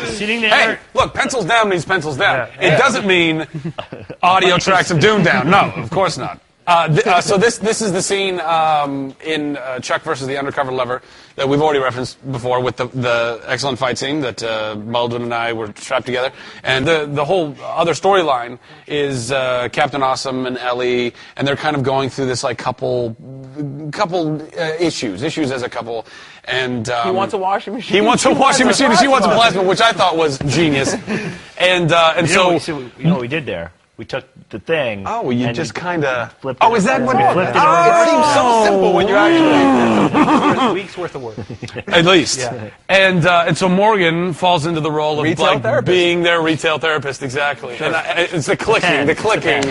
Sitting there. Hey, look, pencils down means pencils down. It doesn't mean audio tracks of Doom down. No, of course not. So this is the scene in Chuck versus the Undercover Lover that we've already referenced before with the excellent fight scene that Baldwin and I were trapped together. And the whole other storyline is Captain Awesome and Ellie, and they're kind of going through this like couple issues as a couple. And he wants a washing machine. He wants a washing machine, and she wants a plasma, which I thought was genius. And so you know what we did there? We took the thing. Oh, well, you just kind of flipped it. Oh, is that what? We flipped it It seems so simple when you're actually weeks worth of work. At least. Yeah. And so Morgan falls into the role of Retail therapist. being their retail therapist, exactly. Sure. And it's the clicking,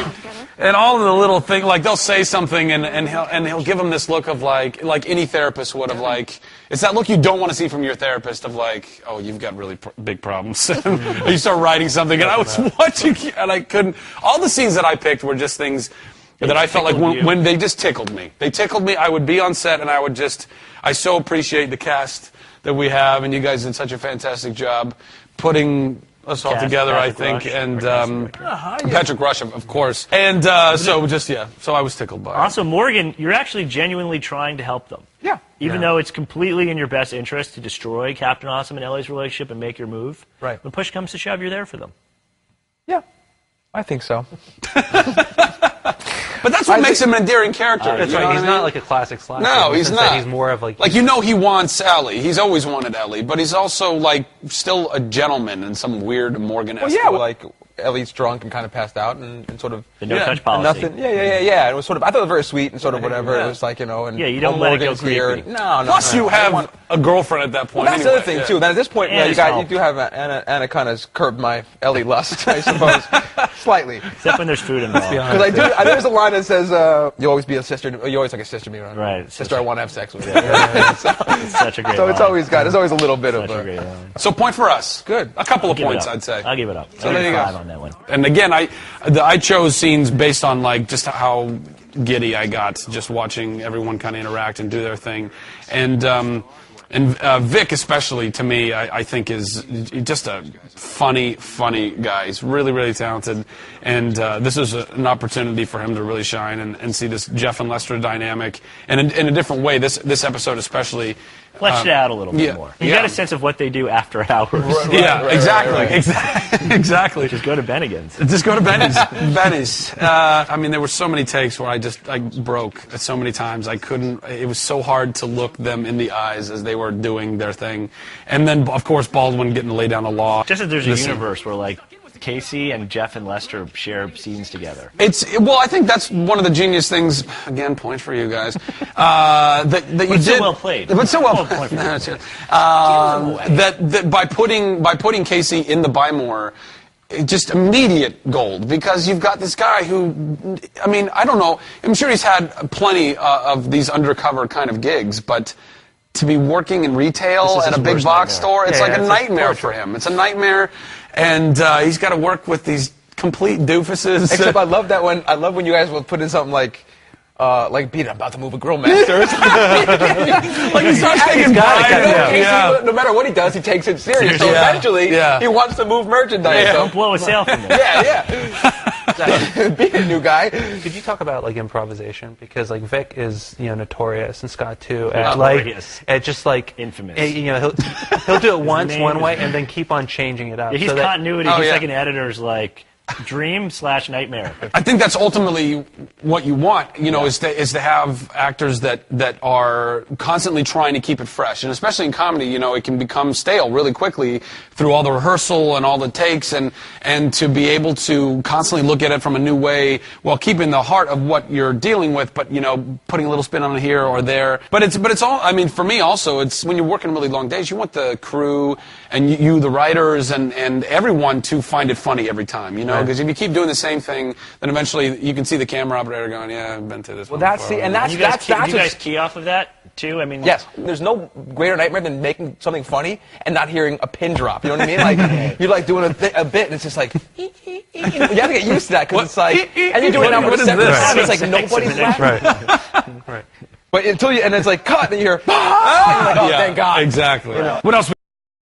and all of the little things. Like they'll say something, and he'll give them this look of like any therapist would have like. It's that look you don't want to see from your therapist of like, oh, you've got really big problems. You start writing something, and I was watching, and I couldn't. All the scenes that I picked were just things that I felt like when they just tickled me. They tickled me. I would be on set, and I so appreciate the cast that we have, and you guys did such a fantastic job putting us all together, I think, and Patrick Rush, of course. And so I was tickled by it. Also, Morgan, you're actually genuinely trying to help them. Yeah. Even though it's completely in your best interest to destroy Captain Awesome and Ellie's relationship and make your move. Right. When push comes to shove, you're there for them. Yeah, I think so. But that's what makes him an endearing character. That's right. He's not like a classic slasher. No, he's not. He's more of like he wants Ellie. He's always wanted Ellie, but he's also like still a gentleman in some weird Morgan-esque way. Well, like Ellie's drunk and kind of passed out and sort of the no-touch policy. Nothing. Yeah. It was sort of. I thought it was very sweet and sort of whatever. Yeah. It was like and you don't let it go creepy. No. Plus, you have a girlfriend at that point. Well, that's the other thing too. Then at this point, you do have Anna kind of curbed my Ellie lust, I suppose, slightly. Except when there's food involved. Because I think there's a line that says, "You always be a sister. You always like a sister to me, right? Sister, I want to have sex with you." It's such a great. So line. There's always a little bit such of a great line. So point for us. Good. A couple of points, I'd say. I'll give it up. So there you go. 5 on that one. And again, I chose scenes based on like just how giddy I got just watching everyone kind of interact and do their thing, and Vic especially to me I think is just a funny guy. He's really, really talented, and this is an opportunity for him to really shine and see this Jeff and Lester dynamic and in a different way. This episode especially fleshed it out a little bit more. You got a sense of what they do after hours. Exactly. Just go to Bennigan's. Just go to Benny's. I mean, there were so many takes where I broke so many times. I couldn't. It was so hard to look them in the eyes as they were doing their thing. And then, of course, Baldwin getting to lay down the law. Just as there's a universe where, like, Casey and Jeff and Lester share scenes together. I think that's one of the genius things. Again, point for you guys. That you did. So well played. But so well played. That by putting Casey in the Buy More, just immediate gold, because you've got this guy who, I mean, I don't know. I'm sure he's had plenty of these undercover kind of gigs, but to be working in retail at a big box store, it's like a nightmare for him. It's a nightmare. And he's got to work with these complete doofuses. Except I love when you guys will put in something like Beat it, I'm about to move a grill master. Like he starts taking pride. No matter what he does, he takes it serious. So eventually, he wants to move merchandise. Yeah. Don't blow a sale from there. Being a new guy. Could you talk about like improvisation? Because like Vic is notorious, and Scott too. At just like infamous. He'll do it once one way and then keep on changing it up. Yeah, he's continuity. He's like an editor's like dream/nightmare. I think that's ultimately what you want, is to have actors that are constantly trying to keep it fresh, and especially in comedy, it can become stale really quickly through all the rehearsal and all the takes, and to be able to constantly look at it from a new way while keeping the heart of what you're dealing with, but putting a little spin on it here or there. But it's all. I mean, for me also, it's when you're working really long days, you want the crew and you the writers and everyone to find it funny every time, because if you keep doing the same thing, then eventually you can see the camera operator going, "Yeah, I've been through this." Well, do you guys key off of that too? I mean, yes. There's no greater nightmare than making something funny and not hearing a pin drop. You know what I mean? Like you're like doing a bit, and it's just like you have to get used to that because it's like, and you're doing it now for the second time. It's like nobody's laughing. Right. But until and it's like cut, and you hear, and you're like, oh, thank God. Exactly. What else?